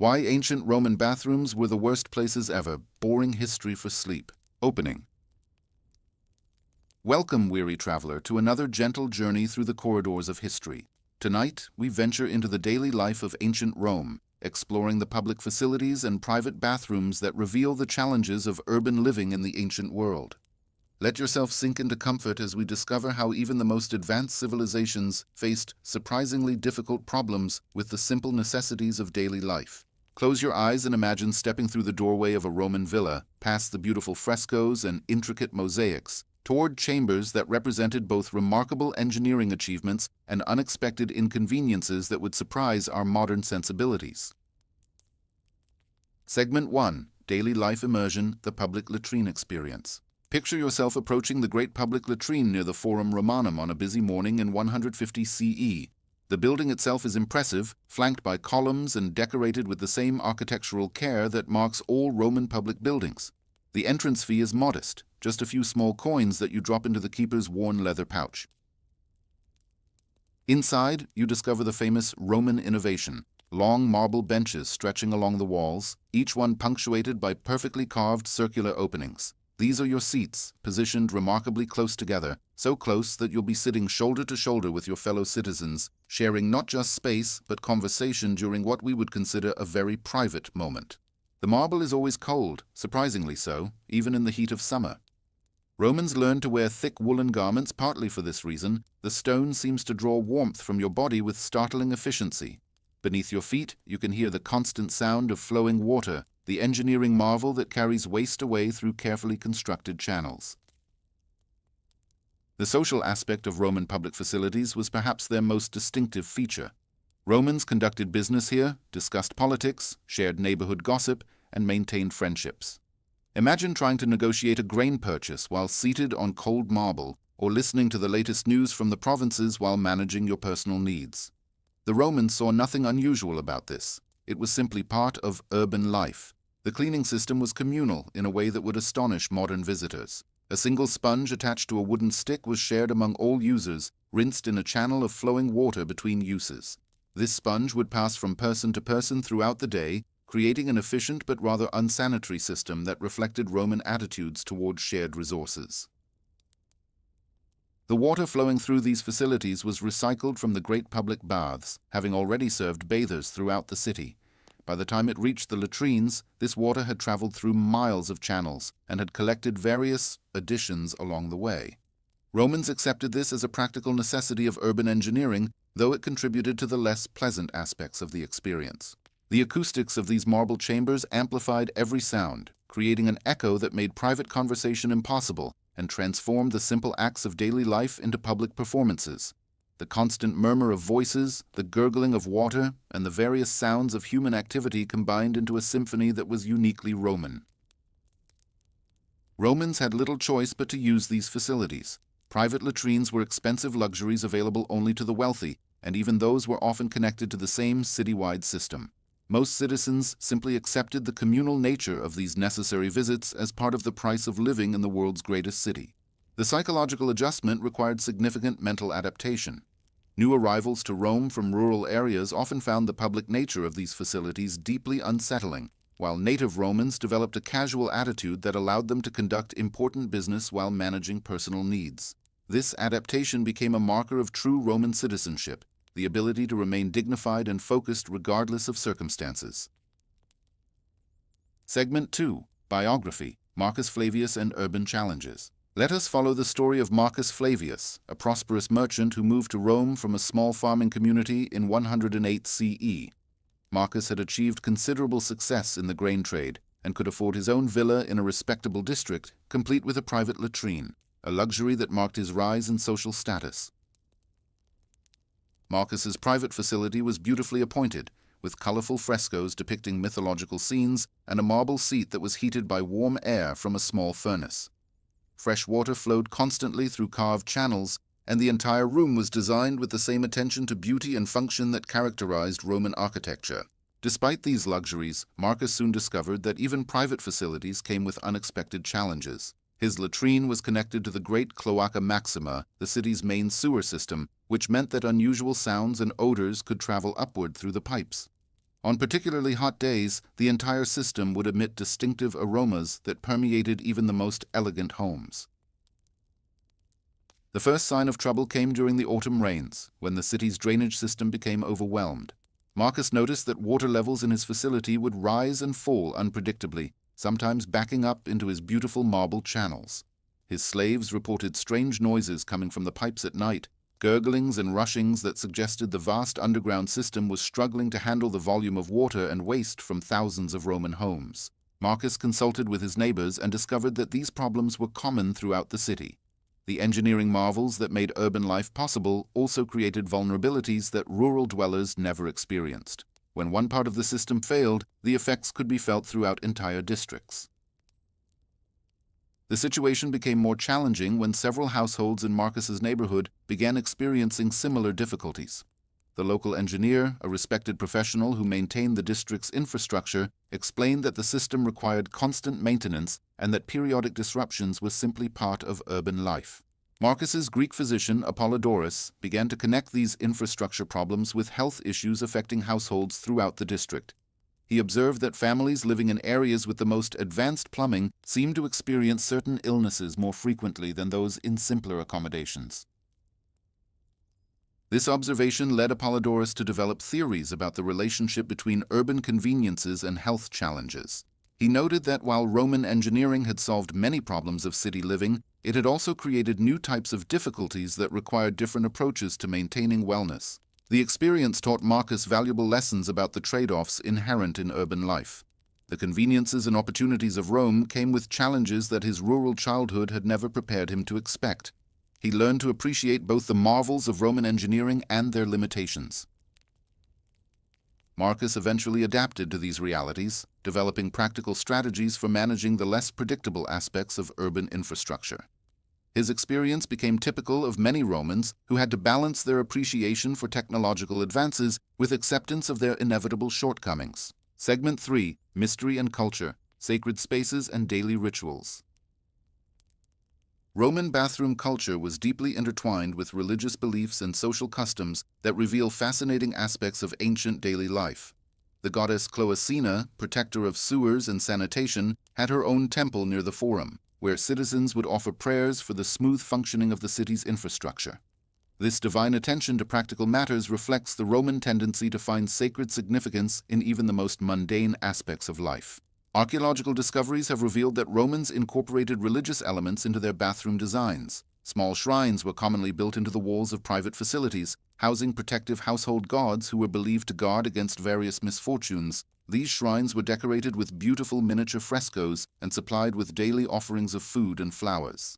Why ancient Roman bathrooms were the worst places ever. Boring history for sleep. Opening. Welcome, weary traveler, to another gentle journey through the corridors of history. Tonight, we venture into the daily life of ancient Rome, exploring the public facilities and private bathrooms that reveal the challenges of urban living in the ancient world. Let yourself sink into comfort as we discover how even the most advanced civilizations faced surprisingly difficult problems with the simple necessities of daily life. Close your eyes and imagine stepping through the doorway of a Roman villa, past the beautiful frescoes and intricate mosaics, toward chambers that represented both remarkable engineering achievements and unexpected inconveniences that would surprise our modern sensibilities. Segment 1. Daily Life Immersion, the Public Latrine Experience. Picture yourself approaching the great public latrine near the Forum Romanum on a busy morning in 150 CE. The building itself is impressive, flanked by columns and decorated with the same architectural care that marks all Roman public buildings. The entrance fee is modest, just a few small coins that you drop into the keeper's worn leather pouch. Inside, you discover the famous Roman innovation, long marble benches stretching along the walls, each one punctuated by perfectly carved circular openings. These are your seats, positioned remarkably close together, so close that you'll be sitting shoulder to shoulder with your fellow citizens, sharing not just space but conversation during what we would consider a very private moment. The marble is always cold, surprisingly so, even in the heat of summer. Romans learned to wear thick woolen garments partly for this reason. The stone seems to draw warmth from your body with startling efficiency. Beneath your feet, you can hear the constant sound of flowing water, the engineering marvel that carries waste away through carefully constructed channels. The social aspect of Roman public facilities was perhaps their most distinctive feature. Romans conducted business here, discussed politics, shared neighborhood gossip, and maintained friendships. Imagine trying to negotiate a grain purchase while seated on cold marble, or listening to the latest news from the provinces while managing your personal needs. The Romans saw nothing unusual about this. It was simply part of urban life. The cleaning system was communal in a way that would astonish modern visitors. A single sponge attached to a wooden stick was shared among all users, rinsed in a channel of flowing water between uses. This sponge would pass from person to person throughout the day, creating an efficient but rather unsanitary system that reflected Roman attitudes toward shared resources. The water flowing through these facilities was recycled from the great public baths, having already served bathers throughout the city. By the time it reached the latrines, this water had traveled through miles of channels and had collected various additions along the way. Romans accepted this as a practical necessity of urban engineering, though it contributed to the less pleasant aspects of the experience. The acoustics of these marble chambers amplified every sound, creating an echo that made private conversation impossible and transformed the simple acts of daily life into public performances. The constant murmur of voices, the gurgling of water, and the various sounds of human activity combined into a symphony that was uniquely Roman. Romans had little choice but to use these facilities. Private latrines were expensive luxuries available only to the wealthy, and even those were often connected to the same citywide system. Most citizens simply accepted the communal nature of these necessary visits as part of the price of living in the world's greatest city. The psychological adjustment required significant mental adaptation. New arrivals to Rome from rural areas often found the public nature of these facilities deeply unsettling, while native Romans developed a casual attitude that allowed them to conduct important business while managing personal needs. This adaptation became a marker of true Roman citizenship, the ability to remain dignified and focused regardless of circumstances. Segment 2. Biography, Marcus Flavius and Urban Challenges. Let us follow the story of Marcus Flavius, a prosperous merchant who moved to Rome from a small farming community in 108 CE. Marcus had achieved considerable success in the grain trade and could afford his own villa in a respectable district, complete with a private latrine, a luxury that marked his rise in social status. Marcus's private facility was beautifully appointed, with colorful frescoes depicting mythological scenes and a marble seat that was heated by warm air from a small furnace. Fresh water flowed constantly through carved channels, and the entire room was designed with the same attention to beauty and function that characterized Roman architecture. Despite these luxuries, Marcus soon discovered that even private facilities came with unexpected challenges. His latrine was connected to the great Cloaca Maxima, the city's main sewer system, which meant that unusual sounds and odors could travel upward through the pipes. On particularly hot days, the entire system would emit distinctive aromas that permeated even the most elegant homes. The first sign of trouble came during the autumn rains, when the city's drainage system became overwhelmed. Marcus noticed that water levels in his facility would rise and fall unpredictably, sometimes backing up into his beautiful marble channels. His slaves reported strange noises coming from the pipes at night, gurglings and rushings that suggested the vast underground system was struggling to handle the volume of water and waste from thousands of Roman homes. Marcus consulted with his neighbors and discovered that these problems were common throughout the city. The engineering marvels that made urban life possible also created vulnerabilities that rural dwellers never experienced. When one part of the system failed, the effects could be felt throughout entire districts. The situation became more challenging when several households in Marcus's neighborhood began experiencing similar difficulties. The local engineer, a respected professional who maintained the district's infrastructure, explained that the system required constant maintenance and that periodic disruptions were simply part of urban life. Marcus's Greek physician, Apollodorus, began to connect these infrastructure problems with health issues affecting households throughout the district. He observed that families living in areas with the most advanced plumbing seemed to experience certain illnesses more frequently than those in simpler accommodations. This observation led Apollodorus to develop theories about the relationship between urban conveniences and health challenges. He noted that while Roman engineering had solved many problems of city living, it had also created new types of difficulties that required different approaches to maintaining wellness. The experience taught Marcus valuable lessons about the trade-offs inherent in urban life. The conveniences and opportunities of Rome came with challenges that his rural childhood had never prepared him to expect. He learned to appreciate both the marvels of Roman engineering and their limitations. Marcus eventually adapted to these realities, developing practical strategies for managing the less predictable aspects of urban infrastructure. His experience became typical of many Romans who had to balance their appreciation for technological advances with acceptance of their inevitable shortcomings. Segment 3: Mystery and Culture, Sacred Spaces and Daily Rituals. Roman bathroom culture was deeply intertwined with religious beliefs and social customs that reveal fascinating aspects of ancient daily life. The goddess Cloacina, protector of sewers and sanitation, had her own temple near the Forum, where citizens would offer prayers for the smooth functioning of the city's infrastructure. This divine attention to practical matters reflects the Roman tendency to find sacred significance in even the most mundane aspects of life. Archaeological discoveries have revealed that Romans incorporated religious elements into their bathroom designs. Small shrines were commonly built into the walls of private facilities, housing protective household gods who were believed to guard against various misfortunes. These shrines were decorated with beautiful miniature frescoes and supplied with daily offerings of food and flowers.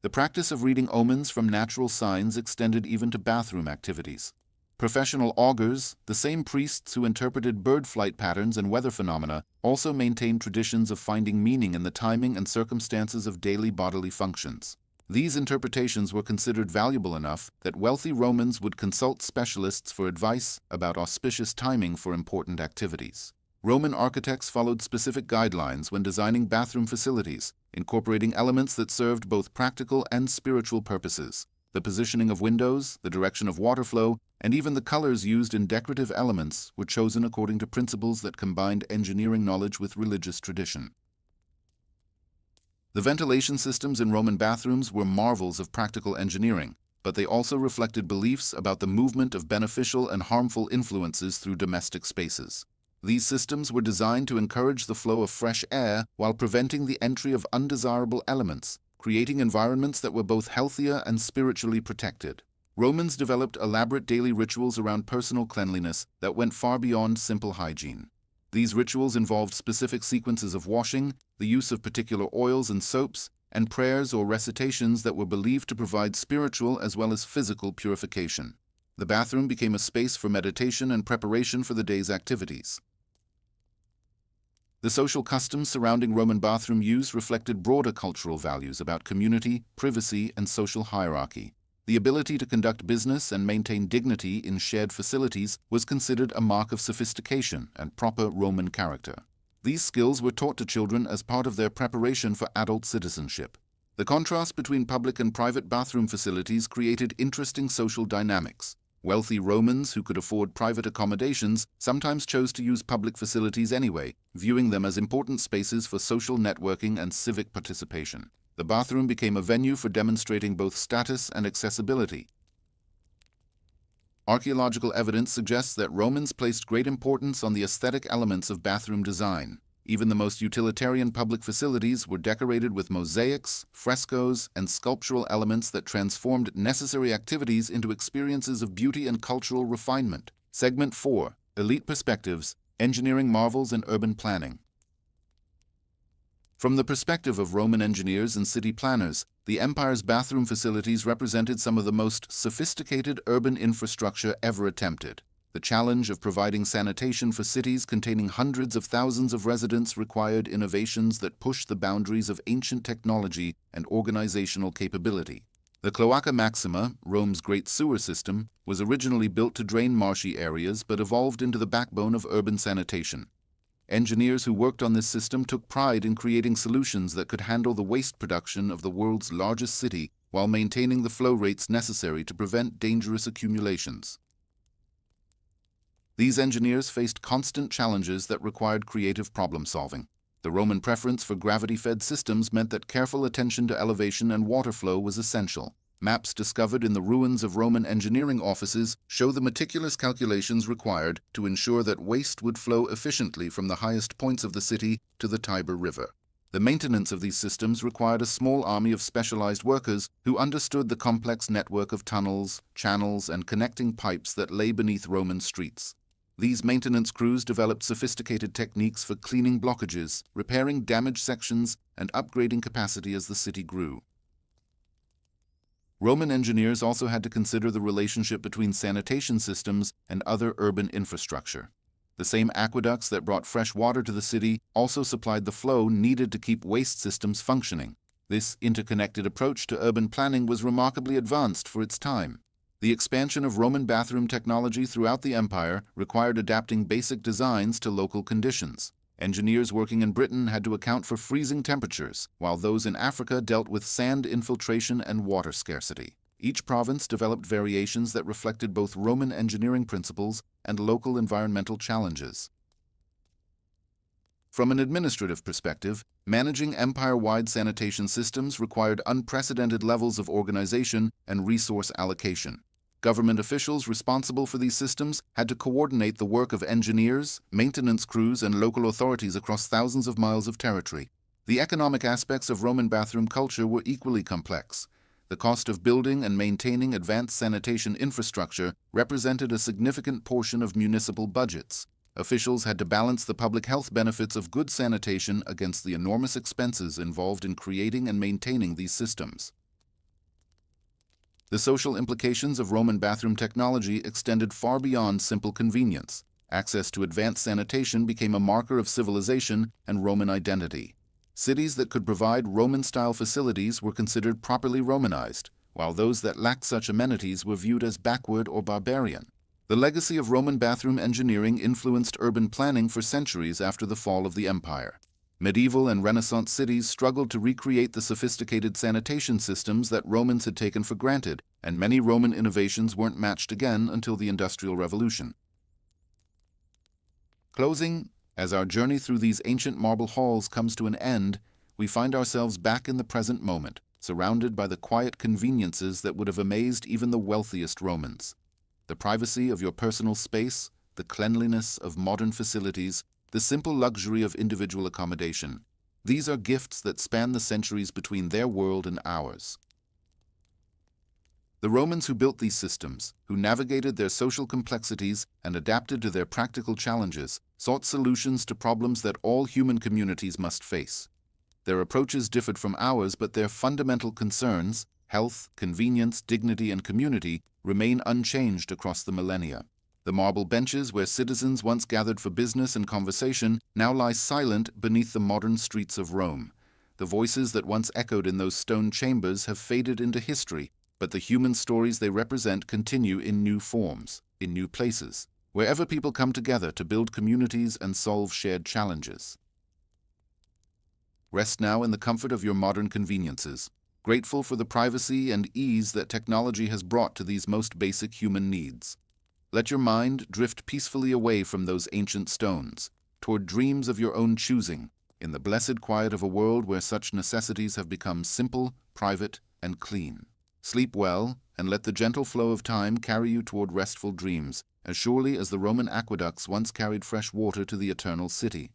The practice of reading omens from natural signs extended even to bathroom activities. Professional augurs, the same priests who interpreted bird flight patterns and weather phenomena, also maintained traditions of finding meaning in the timing and circumstances of daily bodily functions. These interpretations were considered valuable enough that wealthy Romans would consult specialists for advice about auspicious timing for important activities. Roman architects followed specific guidelines when designing bathroom facilities, incorporating elements that served both practical and spiritual purposes. The positioning of windows, the direction of water flow, and even the colors used in decorative elements were chosen according to principles that combined engineering knowledge with religious tradition. The ventilation systems in Roman bathrooms were marvels of practical engineering, but they also reflected beliefs about the movement of beneficial and harmful influences through domestic spaces. These systems were designed to encourage the flow of fresh air while preventing the entry of undesirable elements, creating environments that were both healthier and spiritually protected. Romans developed elaborate daily rituals around personal cleanliness that went far beyond simple hygiene. These rituals involved specific sequences of washing, the use of particular oils and soaps, and prayers or recitations that were believed to provide spiritual as well as physical purification. The bathroom became a space for meditation and preparation for the day's activities. The social customs surrounding Roman bathroom use reflected broader cultural values about community, privacy, and social hierarchy. The ability to conduct business and maintain dignity in shared facilities was considered a mark of sophistication and proper Roman character. These skills were taught to children as part of their preparation for adult citizenship. The contrast between public and private bathroom facilities created interesting social dynamics. Wealthy Romans who could afford private accommodations sometimes chose to use public facilities anyway, viewing them as important spaces for social networking and civic participation. The bathroom became a venue for demonstrating both status and accessibility. Archaeological evidence suggests that Romans placed great importance on the aesthetic elements of bathroom design. Even the most utilitarian public facilities were decorated with mosaics, frescoes, and sculptural elements that transformed necessary activities into experiences of beauty and cultural refinement. Segment 4. Elite Perspectives, Engineering Marvels and Urban Planning. From the perspective of Roman engineers and city planners, the empire's bathroom facilities represented some of the most sophisticated urban infrastructure ever attempted. The challenge of providing sanitation for cities containing hundreds of thousands of residents required innovations that pushed the boundaries of ancient technology and organizational capability. The Cloaca Maxima, Rome's great sewer system, was originally built to drain marshy areas but evolved into the backbone of urban sanitation. Engineers who worked on this system took pride in creating solutions that could handle the waste production of the world's largest city while maintaining the flow rates necessary to prevent dangerous accumulations. These engineers faced constant challenges that required creative problem-solving. The Roman preference for gravity-fed systems meant that careful attention to elevation and water flow was essential. Maps discovered in the ruins of Roman engineering offices show the meticulous calculations required to ensure that waste would flow efficiently from the highest points of the city to the Tiber River. The maintenance of these systems required a small army of specialized workers who understood the complex network of tunnels, channels, and connecting pipes that lay beneath Roman streets. These maintenance crews developed sophisticated techniques for cleaning blockages, repairing damaged sections, and upgrading capacity as the city grew. Roman engineers also had to consider the relationship between sanitation systems and other urban infrastructure. The same aqueducts that brought fresh water to the city also supplied the flow needed to keep waste systems functioning. This interconnected approach to urban planning was remarkably advanced for its time. The expansion of Roman bathroom technology throughout the empire required adapting basic designs to local conditions. Engineers working in Britain had to account for freezing temperatures, while those in Africa dealt with sand infiltration and water scarcity. Each province developed variations that reflected both Roman engineering principles and local environmental challenges. From an administrative perspective, managing empire-wide sanitation systems required unprecedented levels of organization and resource allocation. Government officials responsible for these systems had to coordinate the work of engineers, maintenance crews, and local authorities across thousands of miles of territory. The economic aspects of Roman bathroom culture were equally complex. The cost of building and maintaining advanced sanitation infrastructure represented a significant portion of municipal budgets. Officials had to balance the public health benefits of good sanitation against the enormous expenses involved in creating and maintaining these systems. The social implications of Roman bathroom technology extended far beyond simple convenience. Access to advanced sanitation became a marker of civilization and Roman identity. Cities that could provide Roman-style facilities were considered properly Romanized, while those that lacked such amenities were viewed as backward or barbarian. The legacy of Roman bathroom engineering influenced urban planning for centuries after the fall of the empire. Medieval and Renaissance cities struggled to recreate the sophisticated sanitation systems that Romans had taken for granted, and many Roman innovations weren't matched again until the Industrial Revolution. Closing, as our journey through these ancient marble halls comes to an end, we find ourselves back in the present moment, surrounded by the quiet conveniences that would have amazed even the wealthiest Romans. The privacy of your personal space, the cleanliness of modern facilities, the simple luxury of individual accommodation. These are gifts that span the centuries between their world and ours. The Romans who built these systems, who navigated their social complexities and adapted to their practical challenges, sought solutions to problems that all human communities must face. Their approaches differed from ours, but their fundamental concerns, health, convenience, dignity, and community, remain unchanged across the millennia. The marble benches where citizens once gathered for business and conversation now lie silent beneath the modern streets of Rome. The voices that once echoed in those stone chambers have faded into history, but the human stories they represent continue in new forms, in new places, wherever people come together to build communities and solve shared challenges. Rest now in the comfort of your modern conveniences. grateful for the privacy and ease that technology has brought to these most basic human needs. Let your mind drift peacefully away from those ancient stones, toward dreams of your own choosing, in the blessed quiet of a world where such necessities have become simple, private, and clean. Sleep well, and let the gentle flow of time carry you toward restful dreams, as surely as the Roman aqueducts once carried fresh water to the eternal city.